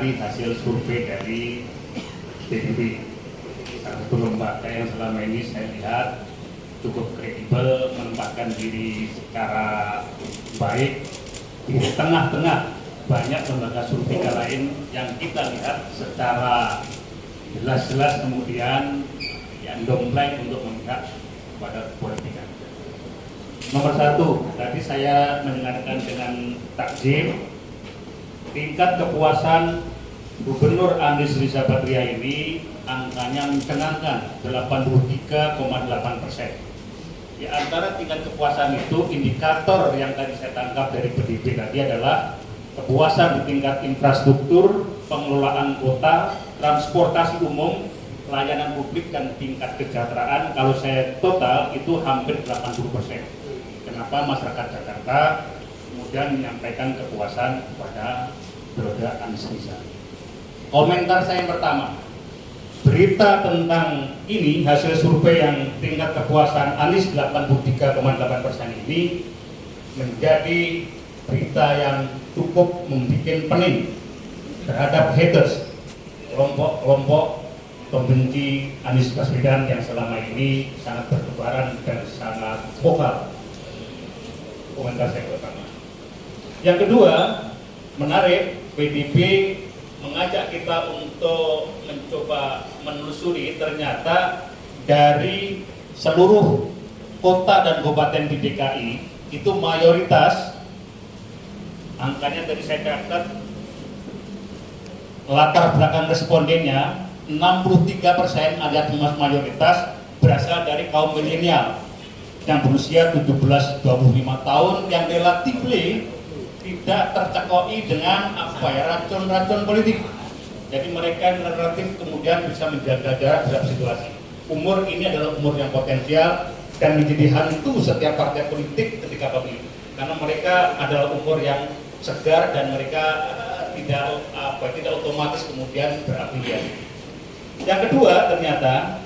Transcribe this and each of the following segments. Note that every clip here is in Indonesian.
sekali hasil survei dari PBB, salah satu lembaga yang selama ini saya lihat cukup kredibel, menempatkan diri secara baik di tengah-tengah banyak lembaga survei lain yang kita lihat secara jelas-jelas kemudian yang dompleng untuk memihak kepada politik. Nomor satu, tadi saya mendengarkan dengan takjub tingkat kepuasan Gubernur Anies Riza Patria ini angkanya mencengangkan 83,8%. Di antara tingkat kepuasan itu, indikator yang tadi saya tangkap dari PDB tadi adalah kepuasan di tingkat infrastruktur, pengelolaan kota, transportasi umum, layanan publik, dan tingkat kesejahteraan. Kalau saya total itu hampir 80%. Kenapa masyarakat Jakarta kemudian menyampaikan kepuasan kepada periode Anies Riza? Komentar saya yang pertama, berita tentang ini, hasil survei yang tingkat kepuasan Anies 83,8% ini menjadi berita yang cukup membuat pening terhadap haters, kelompok-kelompok pembenci Anies Baswedan yang selama ini sangat bertebaran dan sangat vokal. Komentar saya pertama. Yang kedua, menarik, PDB mengajak kita untuk mencoba menelusuri, ternyata dari seluruh kota dan kabupaten di DKI itu mayoritas, angkanya tadi saya catat, latar belakang respondennya 63% alias mayoritas berasal dari kaum milenial yang berusia 17-25 tahun yang relatif tidak tercekoi dengan racun-racun politik. Jadi mereka relatif kemudian bisa menjaga jarak dalam situasi. Umur ini adalah umur yang potensial dan menjadi hantu setiap partai politik ketika pemilu, karena mereka adalah umur yang segar dan mereka tidak otomatis kemudian berafiliasi. Yang kedua, ternyata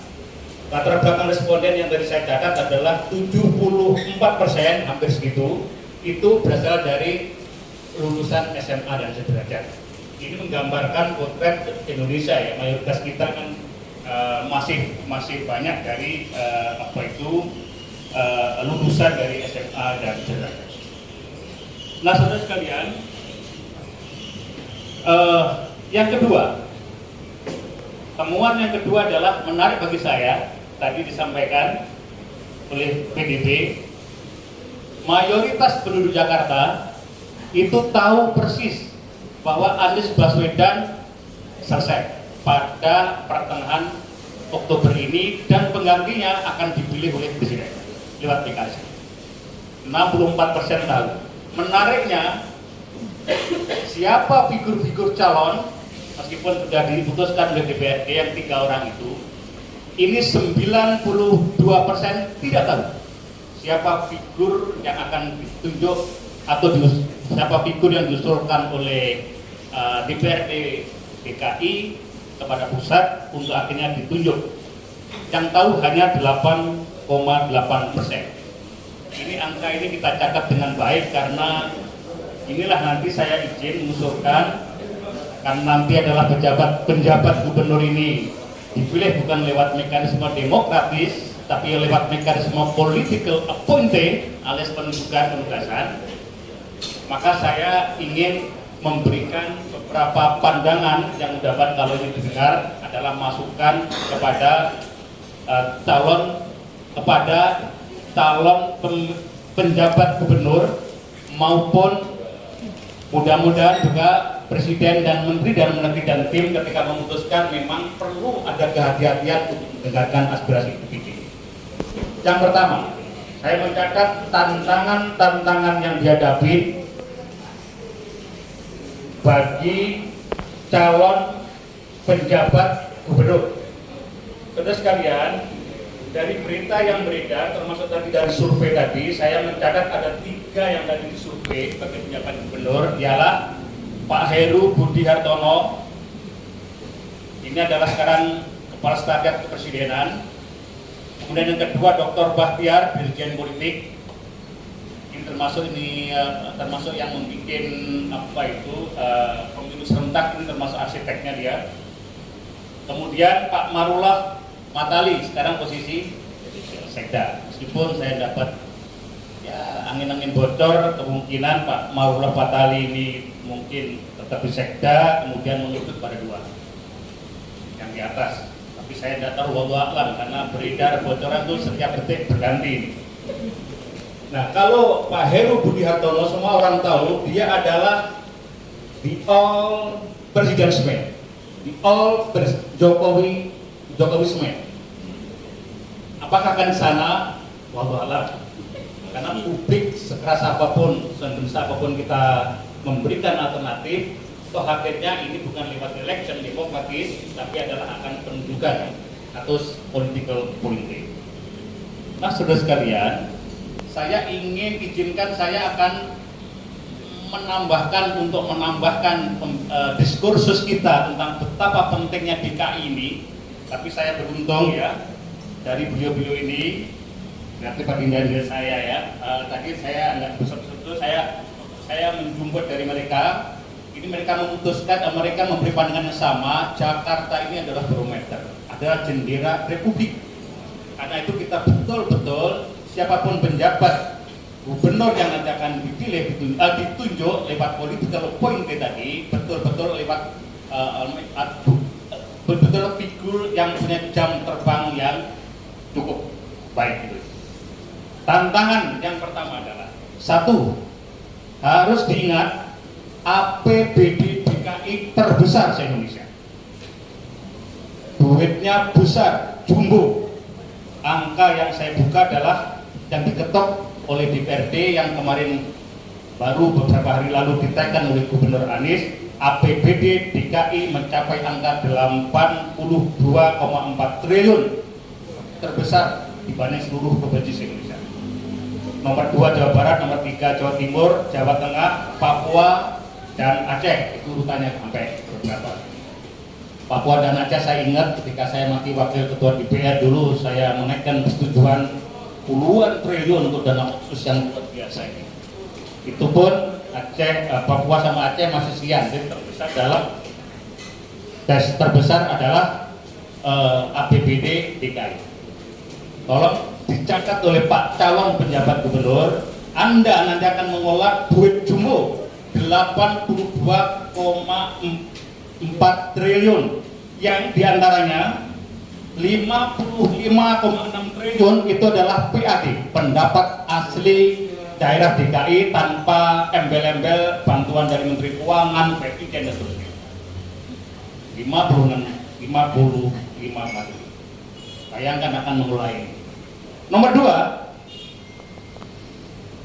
latar belakang responden yang tadi saya catat adalah 74%, hampir segitu, itu berasal dari lulusan SMA dan sederajat. Ini menggambarkan potret Indonesia ya, mayoritas kita kan masih banyak dari lulusan dari SMA dan sederajat. Nah, saudara sekalian, yang kedua, temuan yang kedua adalah menarik bagi saya, tadi disampaikan oleh PDB, mayoritas penduduk Jakarta itu tahu persis bahwa Anies Baswedan selesai pada pertengahan Oktober ini dan penggantinya akan dipilih oleh Presiden lewat mekanisme. 64% tahu. Menariknya, siapa figur-figur calon meskipun sudah diputuskan oleh DPRD yang 3 orang itu, ini 92% tidak tahu siapa figur yang akan ditunjuk atau siapa figur yang diusulkan oleh DPRD DKI kepada pusat untuk akhirnya ditunjuk. Yang tahu hanya 8,8%. Ini angka ini kita catat dengan baik karena inilah nanti saya izin mengusulkan, karena nanti adalah penjabat gubernur ini dipilih bukan lewat mekanisme demokratis tapi lewat mekanisme political appointee alias penugasan. Maka saya ingin memberikan beberapa pandangan yang dapat kalau ini didengar adalah masukan kepada calon penjabat gubernur maupun mudah-mudahan juga Presiden dan Menteri dan tim ketika memutuskan memang perlu ada kehati-hatian untuk mendengarkan aspirasi publik. Yang pertama, saya mencatat tantangan yang dihadapi bagi calon penjabat gubernur. Saudara sekalian, dari berita yang beredar, termasuk tadi dari survei tadi, saya mencatat ada 3 yang tadi disurvei sebagai penjabat gubernur, ialah Pak Heru Budi Hartono, ini adalah sekarang Kepala Staf Kepresidenan. Kemudian yang kedua Dr. Bahtiar, Dirjen Politik. Ini termasuk yang membuat pemilu serentak ini termasuk arsiteknya dia. Kemudian Pak Marullah Matali sekarang posisi sekda. Meskipun saya dapat ya angin-angin bocor, kemungkinan Pak Marullah Matali ini mungkin tetap di sekda, kemudian mengikut pada dua yang di atas. Tapi saya tidak tahu wallahu a'lam karena beredar bocoran itu setiap detik berganti. Nah, kalau Pak Heru Budi Hartono semua orang tahu dia adalah the all presidentsman, the all Jokowisman. Apakah akan sana? Wallahu a'lam. Karena publik sekeras apapun, segensa apapun kita memberikan alternatif, toh akhirnya ini bukan lewat election demokratis, tapi adalah akan penunjukan atau political politik. Nah, saudara sekalian, saya izinkan saya akan menambahkan diskursus kita tentang betapa pentingnya DKI ini. Tapi saya beruntung ya dari beliau-beliau ini, nanti baginda saya ya. Tadi saya nggak besar-besar, saya menjumpai dari mereka. Ini mereka memutuskan, mereka memberi pandangan yang sama. Jakarta ini adalah barometer, adalah jendela Republik. Karena itu kita betul-betul siapapun penjabat gubernur yang nanti akan dipilih ditunjuk lewat political point tadi, betul-betul lewat betul-betul figur yang punya jam terbang yang cukup baik itu. Tantangan yang pertama adalah satu, harus diingat APBD DKI terbesar se-Indonesia. Duitnya besar, jumbo. Angka yang saya buka adalah yang diketok oleh DPRD yang kemarin baru beberapa hari lalu ditekan oleh Gubernur Anies. APBD DKI mencapai angka 82,4 triliun, terbesar dibanding seluruh provinsi Indonesia. Nomor 2 Jawa Barat, nomor 3 Jawa Timur, Jawa Tengah, Papua, dan Aceh. Itu urutannya sampai berapa. Papua dan Aceh saya ingat ketika saya masih wakil ketua DPR dulu, saya menaikkan persetujuan puluhan triliun untuk dana khusus yang luar biasa ini. Itu pun Aceh, Papua sama Aceh masih sekian. Jadi terbesar adalah APBD DKI. Tolong dicatat oleh Pak calon penjabat gubernur, Anda nanti akan mengolah duit jumbo 82,4 triliun, yang diantaranya 55,6 triliun itu adalah PAD, pendapat asli daerah DKI tanpa embel-embel bantuan dari Menteri Keuangan, Presiden dan seterusnya. 55 triliun. Bayangkan akan memulai. Nomor 2,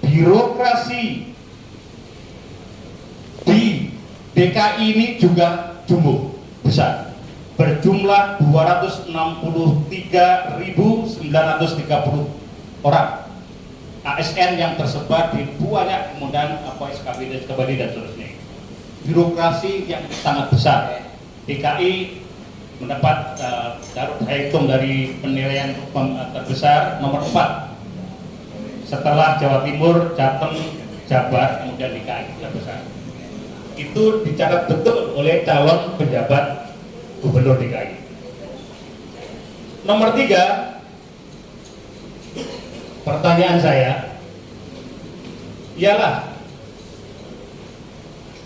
birokrasi di DKI ini juga jumbo besar, berjumlah 263.930 orang ASN yang tersebar di banyak, kemudian SKBD dan seterusnya. Birokrasi yang sangat besar. DKI mendapat hitung dari penilaian terbesar nomor 4 setelah Jawa Timur, Jateng, Jabar, kemudian DKI terbesar. Itu dicatat betul oleh calon penjabat gubernur DKI. Nomor 3, pertanyaan saya ialah,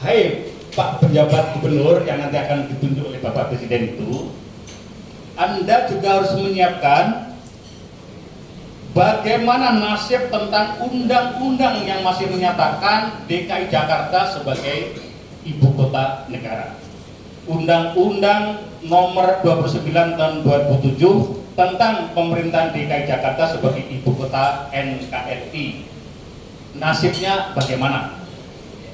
hai Pak penjabat gubernur yang nanti akan ditunjuk oleh Bapak Presiden itu, Anda juga harus menyiapkan bagaimana nasib tentang undang-undang yang masih menyatakan DKI Jakarta sebagai ibu kota negara. Undang-undang nomor 29 tahun 2007 tentang pemerintahan DKI Jakarta sebagai ibu kota NKRI. Nasibnya bagaimana?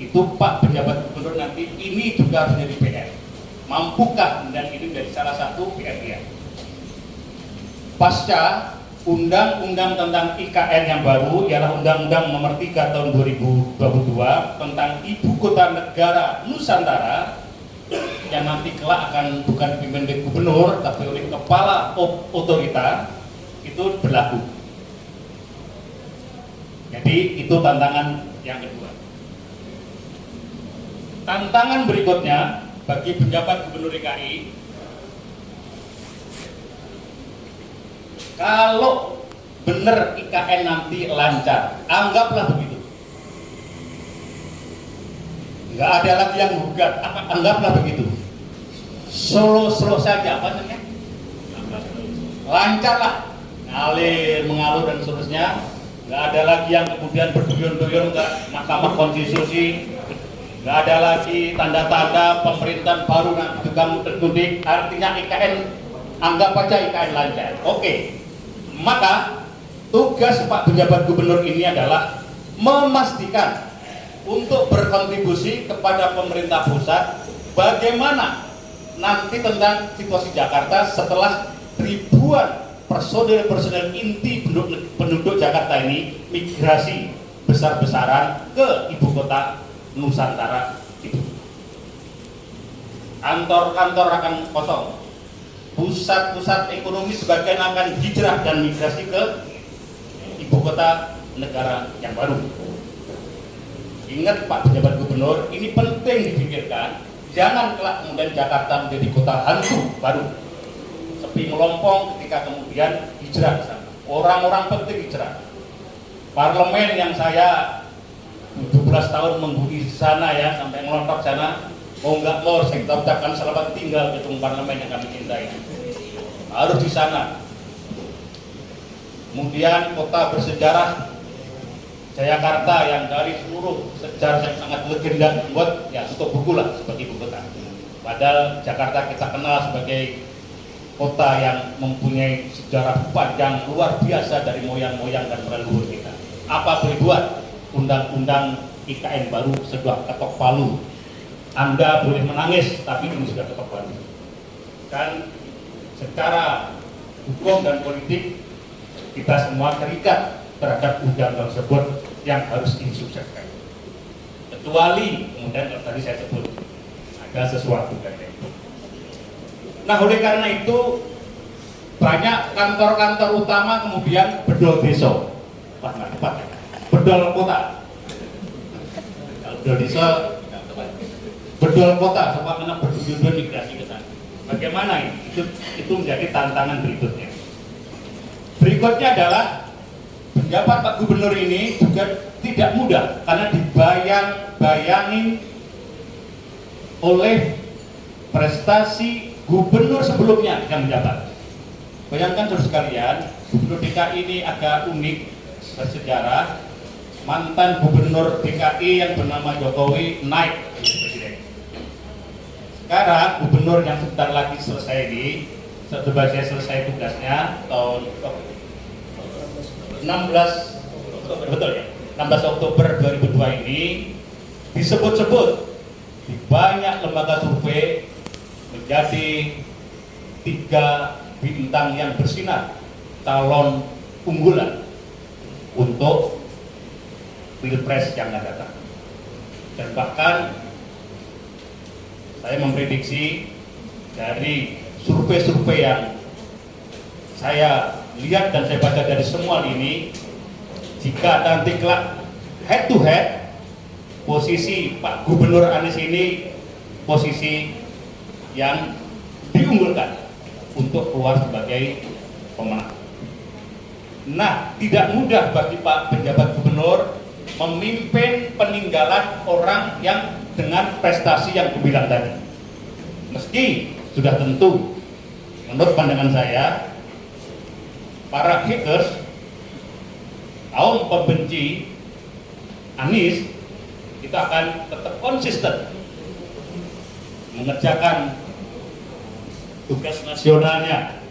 Itu Pak penjabat gubernur nanti ini juga harus jadi PR. Mampukah dan ini menjadi salah satu PR dia. Pasca undang-undang tentang IKN yang baru ialah undang-undang nomor 3 tahun 2022 tentang ibu kota negara Nusantara, yang nanti kelak akan bukan dipimpin oleh gubernur tapi oleh kepala otorita, itu berlaku. Jadi itu tantangan yang kedua. Tantangan berikutnya bagi penjabat Gubernur DKI, kalau benar IKN nanti lancar, anggaplah begitu. Nggak ada lagi yang gugat, anggaplah begitu. Slow saja, apa namanya? Lancar lah, ngalir, mengalir dan seterusnya. Nggak ada lagi yang kemudian berduyun-duyun ke Mahkamah Konstitusi. Nggak ada lagi tanda-tanda pemerintahan baru nanti pegang terkundik. Artinya IKN, anggap aja IKN lancar. Oke, maka tugas Pak penjabat gubernur ini adalah memastikan untuk berkontribusi kepada pemerintah pusat bagaimana nanti tentang situasi Jakarta setelah ribuan personil inti penduduk Jakarta ini migrasi besar-besaran ke ibu kota Nusantara itu. Kantor-kantor akan kosong, pusat-pusat ekonomi sebagian akan hijrah dan migrasi ke ibu kota negara yang baru. Ingat Pak penjabat gubernur, ini penting dipikirkan. Jangan kelak kemudian Jakarta menjadi kota hantu baru, sepi melompong ketika kemudian hijrah ke sana. Orang-orang penting hijrah. Parlemen yang saya 17 tahun menghuni di sana ya, sampai ngelontok sana, mau nggak mau saya ucapkan selamat tinggal gedung parlemen yang kami cintai. Harus di sana. Kemudian kota bersejarah Jayakarta yang dari seluruh sejarah yang sangat legenda buat ya tutup buku lah seperti ibu kota. Padahal Jakarta kita kenal sebagai kota yang mempunyai sejarah panjang luar biasa dari moyang-moyang dan leluhur kita. Apa boleh buat? Undang-undang IKN baru sudah ketok palu. Anda boleh menangis, tapi ini sudah ketok palu. Dan secara hukum dan politik kita semua terikat terhadap undang tersebut yang harus disukseskan. Kecuali kemudian tadi saya sebut ada sesuatu dari itu. Nah, oleh karena itu banyak kantor-kantor utama kemudian bedol desa, bedol kota. Bedol desa, bedol kota, sebab karena berduyun-duyun migrasi ke sana. Bagaimana ini? Itu menjadi tantangan berikutnya. Berikutnya adalah penjabat Pak Gubernur ini juga tidak mudah karena dibayang-bayangin oleh prestasi gubernur sebelumnya yang menjabat. Bayangkan saudara sekalian, Gubernur DKI ini agak unik bersejarah. Mantan Gubernur DKI yang bernama Jokowi naik menjadi presiden. Sekarang Gubernur yang sebentar lagi selesai ini, setelah saya selesai tugasnya tahun 16 betul ya, 16 Oktober 2002 ini disebut-sebut di banyak lembaga survei menjadi 3 bintang yang bersinar calon unggulan untuk Pilpres yang akan datang. Dan bahkan saya memprediksi dari survei-survei yang saya lihat dan saya baca dari semua ini, jika nanti kelak head to head, posisi Pak Gubernur Anies ini posisi yang diunggulkan untuk keluar sebagai pemenang. Nah, tidak mudah bagi Pak penjabat gubernur memimpin peninggalan orang yang dengan prestasi yang kubilang tadi. Meski sudah tentu menurut pandangan saya para haters, kaum pembenci Anies itu akan tetap konsisten mengerjakan tugas nasionalnya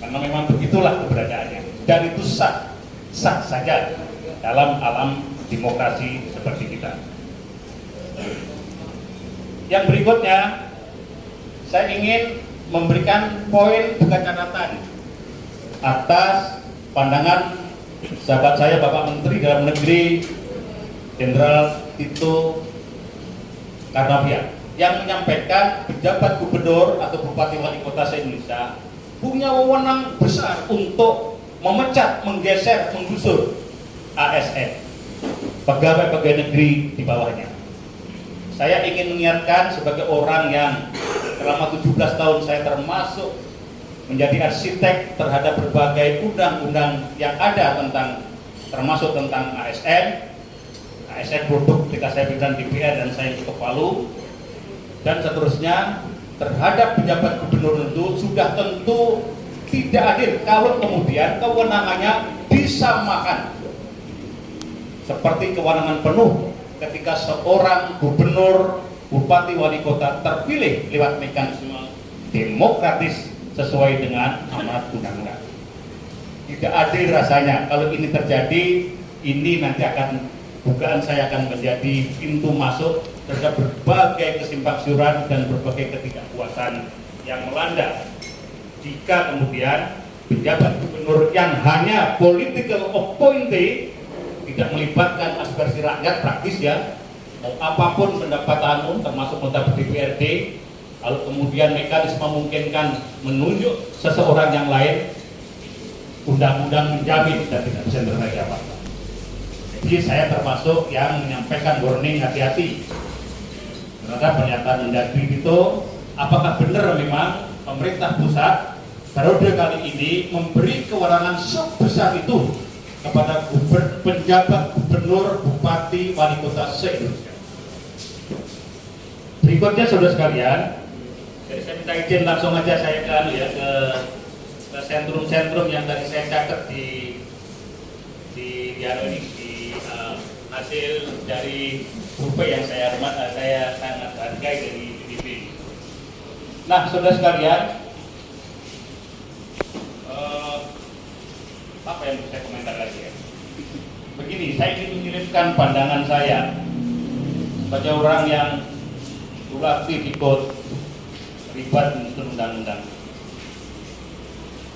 karena memang begitulah keberadaannya, dan itu sah saja dalam alam demokrasi seperti kita. Yang berikutnya saya ingin memberikan poin bukan catatan atas pandangan sahabat saya Bapak Menteri Dalam Negeri Jenderal Tito Karnavian yang menyampaikan pejabat gubernur atau bupati wali kota se-Indonesia punya wewenang besar untuk memecat, menggeser, menggusur ASN, pegawai-pegawai negeri di bawahnya. Saya ingin mengingatkan sebagai orang yang selama 17 tahun saya termasuk menjadi arsitek terhadap berbagai undang-undang yang ada termasuk tentang ASN produk ketika saya pimpinan DPR dan saya ketua Palu dan seterusnya, terhadap pejabat gubernur itu sudah tentu tidak adil kalau kemudian kewenangannya disamakan seperti kewenangan penuh ketika seorang gubernur, bupati, wali kota terpilih lewat mekanisme demokratis sesuai dengan amanat undang-undang. Tidak adil rasanya kalau ini terjadi. Ini nanti dugaan saya akan menjadi pintu masuk terhadap berbagai kesimpangsiuran dan berbagai ketidakpuasan yang melanda jika kemudian pejabat gubernur yang hanya political appointee tidak melibatkan aspirasi rakyat praktis ya, mau apapun pendapatanmu termasuk anggota DPRD, lalu kemudian mekanisme memungkinkan menunjuk seseorang yang lain, undang-undang menjamin dan tidak bisa terjadi apa-apa. Jadi saya termasuk yang menyampaikan warning hati-hati terhadap pernyataan Mendagri itu. Apakah benar memang pemerintah pusat periode kali ini memberi kewenangan sebesar itu kepada penjabat gubernur, bupati, wali kota se-Indonesia. Berikutnya saudara sekalian, jadi saya minta izin langsung aja saya ke sentrum-sentrum yang tadi saya catat di hasil dari survei yang saya sangat hargai dari PDIP. Nah, saudara sekalian, apa yang bisa saya komentar lagi ya? Begini, saya ingin mengirimkan pandangan saya sebagai orang yang dulu aktif ikut terlibat menyusun undang-undang.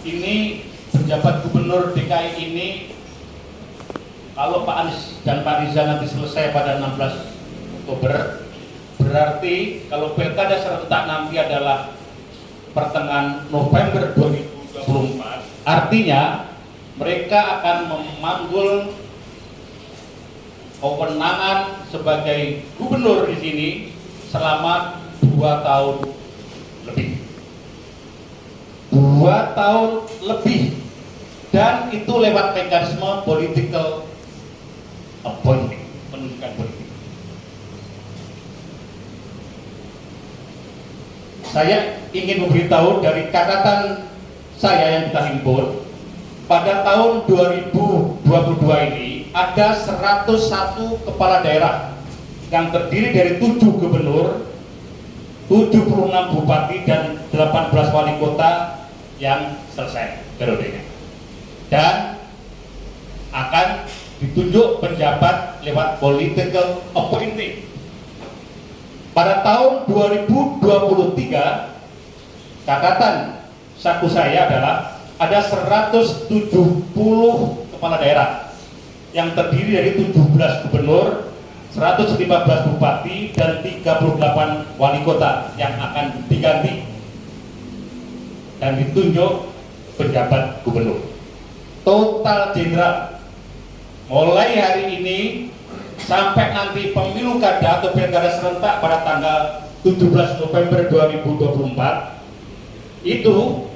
Ini penjabat gubernur DKI ini, kalau Pak Anies dan Pak Riza nanti selesai pada 16 Oktober, berarti kalau pilkada serentak nanti adalah pertengahan November 2024, artinya mereka akan memanggul kewenangan sebagai gubernur di sini selama 2 tahun lebih. 2 tahun lebih, dan itu lewat mekanisme political appointment, penunjukan politik. Saya ingin memberitahu dari catatan saya yang kita himpun, pada tahun 2022 ini ada 101 kepala daerah yang terdiri dari 7 gubernur, 76 bupati dan 18 wali kota yang selesai periodenya dan akan ditunjuk penjabat lewat political appointee. Pada tahun 2023 catatan saku saya adalah ada 170 kepala daerah yang terdiri dari 17 gubernur, 115 bupati dan 38 wali kota yang akan diganti dan ditunjuk penjabat gubernur. Total jenderal mulai hari ini sampai nanti pemilu kada atau pilkada serentak pada tanggal 17 November 2024 itu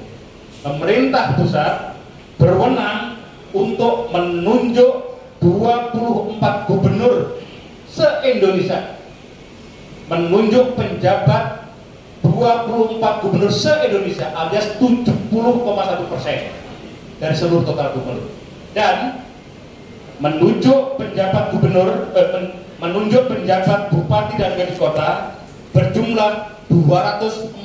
pemerintah pusat berwenang untuk menunjuk 24 gubernur se-Indonesia, menunjuk penjabat 24 gubernur se-Indonesia alias 70,1% dari seluruh total gubernur, dan menunjuk penjabat gubernur, menunjuk penjabat bupati dan wali kota berjumlah 247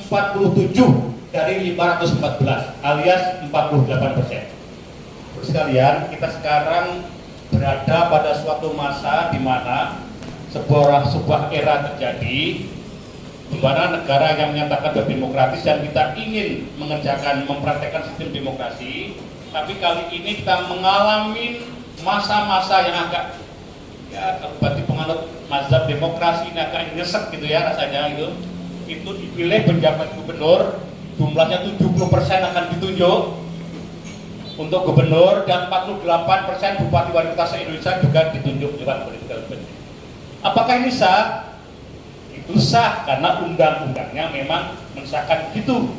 dari 514 alias 48%. Sekalian, kita sekarang berada pada suatu masa di mana sebuah era terjadi di mana negara yang menyatakan berdemokratis dan kita ingin mempraktekkan sistem demokrasi, tapi kali ini kita mengalami masa-masa yang agak kalau bagi penganut mazhab demokrasi ini agak nyesek gitu ya rasanya. Itu dipilih penjabat gubernur, jumlahnya 70% akan ditunjuk untuk gubernur dan 48% bupati wali kota se-Indonesia juga ditunjuk lewat political appointment. Apakah ini sah? itu sah karena undang-undangnya memang mensahkan itu.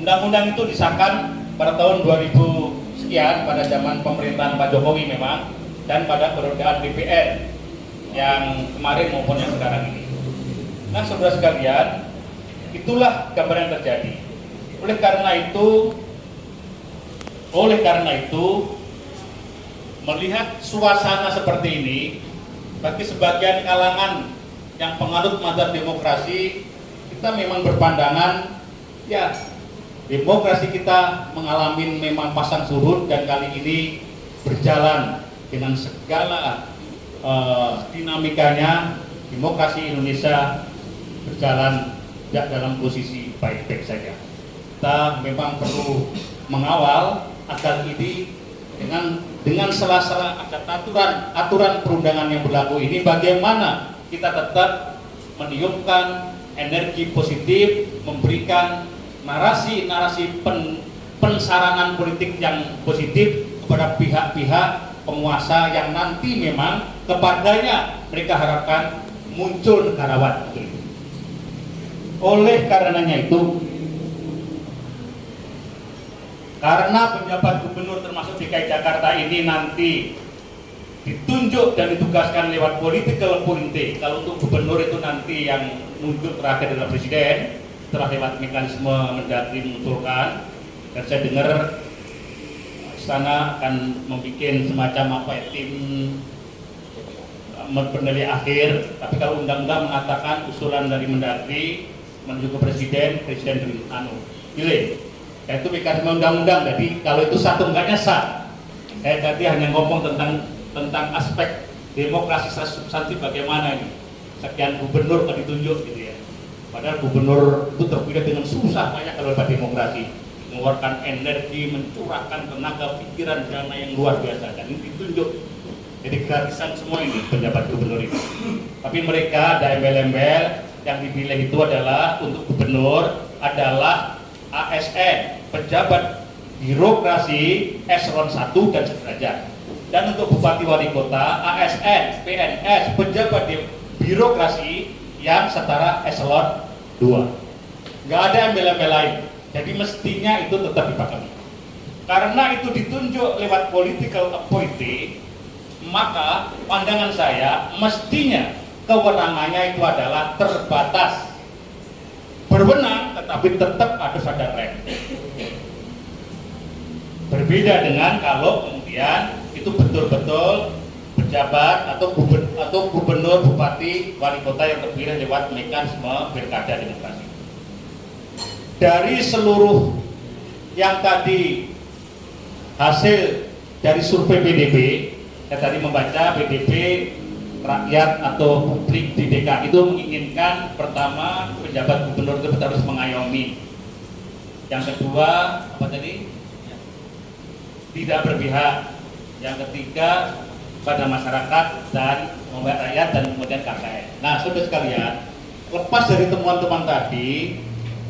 Undang-undang itu disahkan pada tahun 2000 sekian pada zaman pemerintahan Pak Jokowi memang, dan pada periode DPR yang kemarin maupun yang sekarang ini. Nah, saudara sekalian, itulah gambar yang terjadi. Oleh karena itu, melihat suasana seperti ini, bagi sebagian kalangan yang penganut mazhab demokrasi, kita memang berpandangan, ya, demokrasi kita mengalami memang pasang surut, dan kali ini berjalan dengan segala dinamikanya. Demokrasi Indonesia berjalan tidak dalam posisi baik-baik saja. Kita memang perlu mengawal agar ini dengan sela-sela ada aturan perundangan yang berlaku ini, bagaimana kita tetap meniupkan energi positif, memberikan narasi-narasi pensarangan politik yang positif kepada pihak-pihak penguasa yang nanti memang kepadanya mereka harapkan muncul negarawan. Oleh karenanya itu, karena penjabat gubernur termasuk DKI Jakarta ini nanti ditunjuk dan ditugaskan lewat political appointee. Kalau untuk gubernur itu nanti yang muncul terakhir adalah presiden, setelah lewat mekanisme Mendagri mengusulkan. Dan saya dengar istana akan membuat semacam tim penilai akhir. Tapi kalau undang-undang mengatakan usulan dari Mendagri menuju ke presiden pilih. Itu mekanisme undang-undang. Jadi kalau itu satu enggaknya sah. Saya tadi hanya ngomong tentang aspek demokrasi substantif bagaimana ini. Sekian gubernur kan ditunjuk gitu ya. Padahal gubernur itu terpilih dengan susah banyak kalau pada demokrasi, mengeluarkan energi, mencurahkan tenaga, pikiran, dana yang luar biasa, dan ini ditunjuk. Jadi gratisan semua ini penjabat gubernur itu. Tapi mereka ada embel-embel yang dipilih itu adalah untuk gubernur adalah ASN, pejabat birokrasi eselon 1 dan sederajat. Dan untuk bupati wali kota, ASN, PNS, pejabat birokrasi yang setara eselon 2. Nggak ada embel-embel lain. Jadi mestinya itu tetap dipakai. Karena itu ditunjuk lewat political appointee, maka pandangan saya mestinya kewenangannya itu adalah terbatas. Berwenang tetapi tetap harus ada rem. Berbeda dengan kalau kemudian itu betul-betul pejabat atau gubernur, bupati, wali kota yang terpilih lewat mekanisme pilkada demokrasi. Dari seluruh yang tadi hasil dari survei PDB, saya tadi membaca PDB rakyat atau publik di DKI itu menginginkan pertama pejabat gubernur itu harus mengayomi. Yang kedua apa tadi? Tidak berpihak. Yang ketiga pada masyarakat dan rakyat dan kemudian KKN. Nah, saudara sekalian, lepas dari temuan-temuan tadi,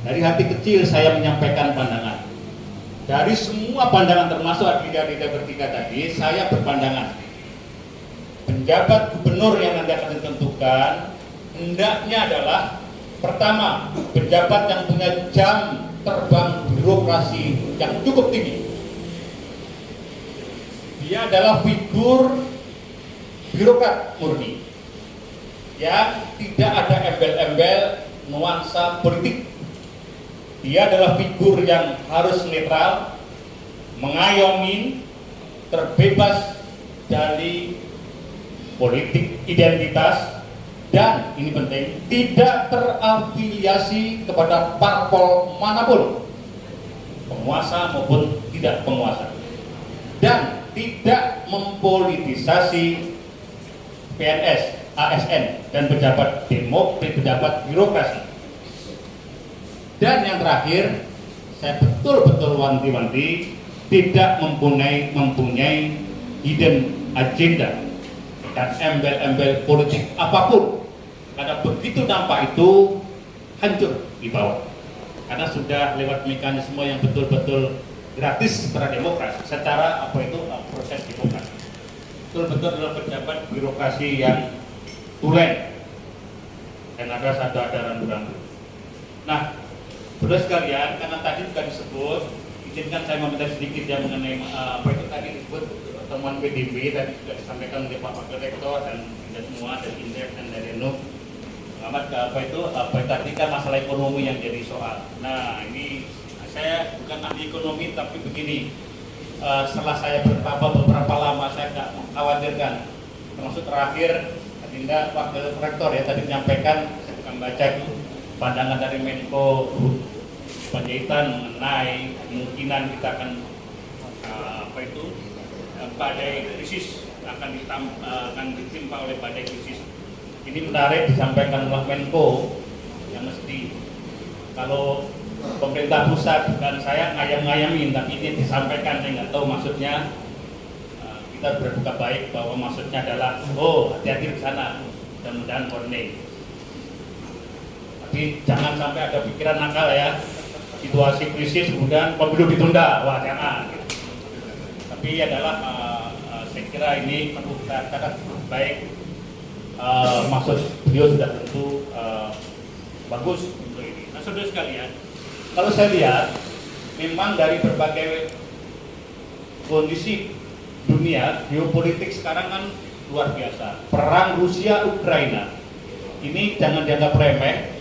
dari hati kecil saya menyampaikan pandangan. Dari semua pandangan termasuk agenda bertiga tadi, saya berpandangan penjabat gubernur yang nanti akan ditentukan hendaknya adalah pertama pejabat yang punya jam terbang birokrasi yang cukup tinggi. Dia adalah figur birokrat murni yang tidak ada embel-embel nuansa politik. Dia adalah figur yang harus netral, mengayomi, terbebas dari politik identitas, dan ini penting, tidak terafiliasi kepada parpol manapun, penguasa maupun tidak penguasa, dan tidak mempolitisasi PNS, ASN, dan pejabat birokrasi. Dan yang terakhir, saya betul-betul wanti-wanti tidak mempunyai hidden agenda dan embel-embel politik apapun, karena begitu nampak itu hancur di bawah, karena sudah lewat mekanisme yang betul-betul gratis secara demokrasi, secara proses demokrasi. Betul-betul adalah pejabat birokrasi yang tulen. dan ada rambu-rambu. Nah, saudara sekalian, karena tadi juga disebut, izinkan saya komentar sedikit ya mengenai apa itu tadi disebut temuan PDB tadi sudah disampaikan oleh Pak Wakil Rektor dan semua dari Indef dan dari NUK. Apa itu tadi kan masalah ekonomi yang jadi soal. Nah, ini saya bukan ahli ekonomi tapi begini, setelah saya beberapa lama saya tidak mengkhawatirkan, termasuk terakhir ketika Wakil Rektor ya tadi menyampaikan, saya akan baca itu pandangan dari Menko Panjaitan mengenai kemungkinan kita akan badai krisis akan ditimpa oleh badai krisis. Ini menarik disampaikan oleh Menko yang mesti kalau pemerintah pusat bukan saya ngayam-ngayamin, tapi ini disampaikan, saya nggak tahu maksudnya. Kita berbuka baik bahwa maksudnya adalah hati-hati di sana, mudah-mudahan warning. Tapi jangan sampai ada pikiran nakal ya, situasi krisis kemudian pemilu ditunda, wah jangan. Tapi adalah saya kira ini perlu kita catat baik. Maksud beliau sudah tentu bagus untuk ini. Nah, saudara sekalian, kalau saya lihat memang dari berbagai kondisi dunia, geopolitik sekarang kan luar biasa. Perang Rusia Ukraina ini jangan dianggap remeh.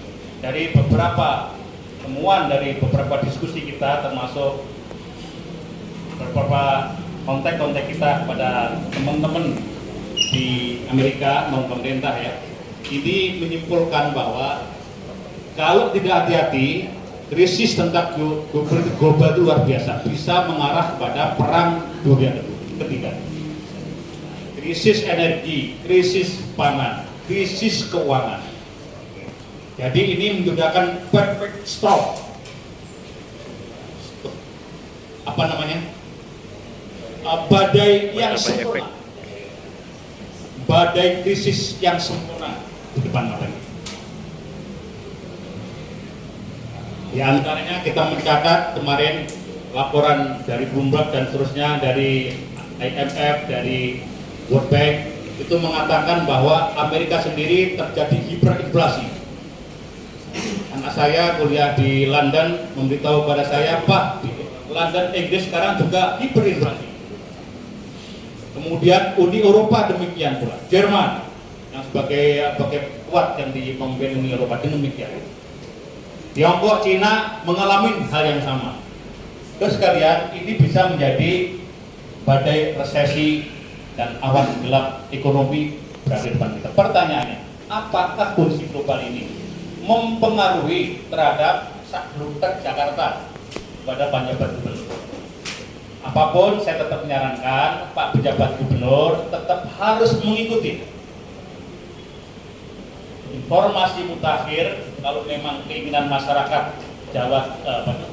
Dari beberapa temuan dari beberapa diskusi kita, termasuk beberapa kontak-kontak kita kepada teman-teman di Amerika maupun pemerintah ya, ini menyimpulkan bahwa kalau tidak hati-hati, krisis tentang geopolitik global itu luar biasa, bisa mengarah kepada perang dunia ketiga. Krisis energi, krisis pangan, krisis keuangan. Jadi ini menjadikan perfect storm. Apa namanya? Badai yang sempurna. Badai krisis yang sempurna di depan mata kita. Di antaranya kita mencatat kemarin laporan dari Bloomberg dan seterusnya, dari IMF, dari World Bank itu mengatakan bahwa Amerika sendiri terjadi hiperinflasi. Anak saya kuliah di London memberitahu pada saya, Pak, di London Inggris sekarang juga hiperinflasi. Kemudian Uni Eropa demikian pula, Jerman yang sebagai kuat yang memimpin Uni Eropa demikian. Tiongkok, Cina mengalami hal yang sama. Terus sekalian, ini bisa menjadi badai resesi dan awan gelap ekonomi berada di depan kita. Pertanyaannya, apakah kondisi global ini mempengaruhi terhadap Sakbrutek Jakarta pada penjabat gubernur? Apapun, saya tetap menyarankan Pak pejabat gubernur tetap harus mengikuti informasi mutakhir. Kalau memang keinginan masyarakat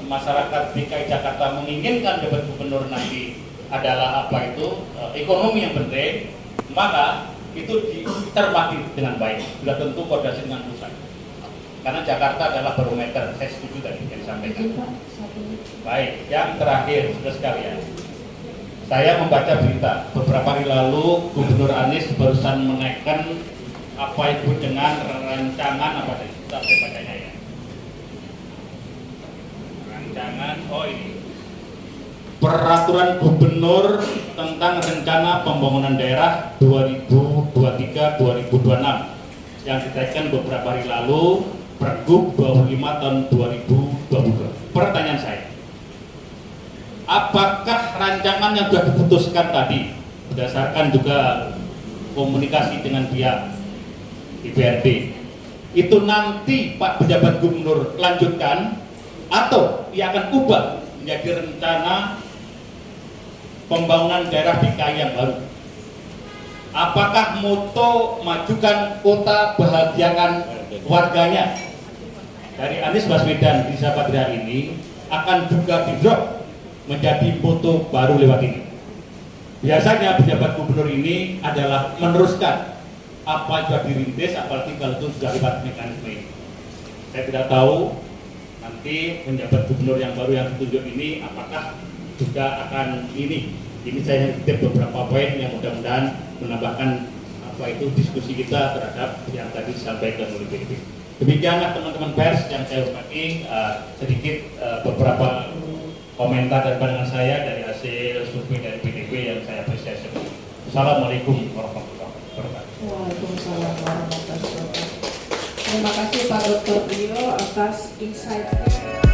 masyarakat DKI Jakarta menginginkan pejabat gubernur nanti adalah ekonomi yang penting, maka itu dicermati dengan baik. Sudah tentu koordinasi dengan pusat. Karena Jakarta adalah barometer. Saya setuju tadi yang disampaikan. Baik, yang terakhir, saudara sekalian, saya membaca berita beberapa hari lalu Gubernur Anies barusan menaikkan apa itu dengan rancangan apa tadi? Saya bacanya ya. Rancangan, ini Peraturan Gubernur tentang Rencana Pembangunan Daerah 2023-2026 yang ditekan beberapa hari lalu, Pergub 25 tahun 2022. Pertanyaan saya, apakah rancangan yang sudah diputuskan tadi berdasarkan juga komunikasi dengan pihak DPRD itu nanti Pak pejabat gubernur lanjutkan atau ia akan ubah menjadi rencana pembangunan daerah DKI yang baru? Apakah moto majukan kota bahagiakan warganya dari Anies Baswedan di Sapatria ini akan juga di-drop menjadi moto baru lewat ini? Biasanya pejabat gubernur ini adalah meneruskan apa yang sudah dirintis, apalagi kalau itu sudah lewat mekanisme ini. Saya tidak tahu nanti penjabat gubernur yang baru yang ditunjuk ini apakah juga akan ini saya titip beberapa poin yang mudah-mudahan menambahkan diskusi kita terhadap yang tadi disampaikan oleh PDB. Demikianlah teman-teman pers yang saya hormati, sedikit beberapa komentar dan pandangan saya dari hasil survei dari PDB yang saya apresiasi. Assalamualaikum warahmatullahi wabarakatuh. Waalaikumsalam warahmatullahi wabarakatuh. Terima kasih Pak Dr. Rio atas insight-nya.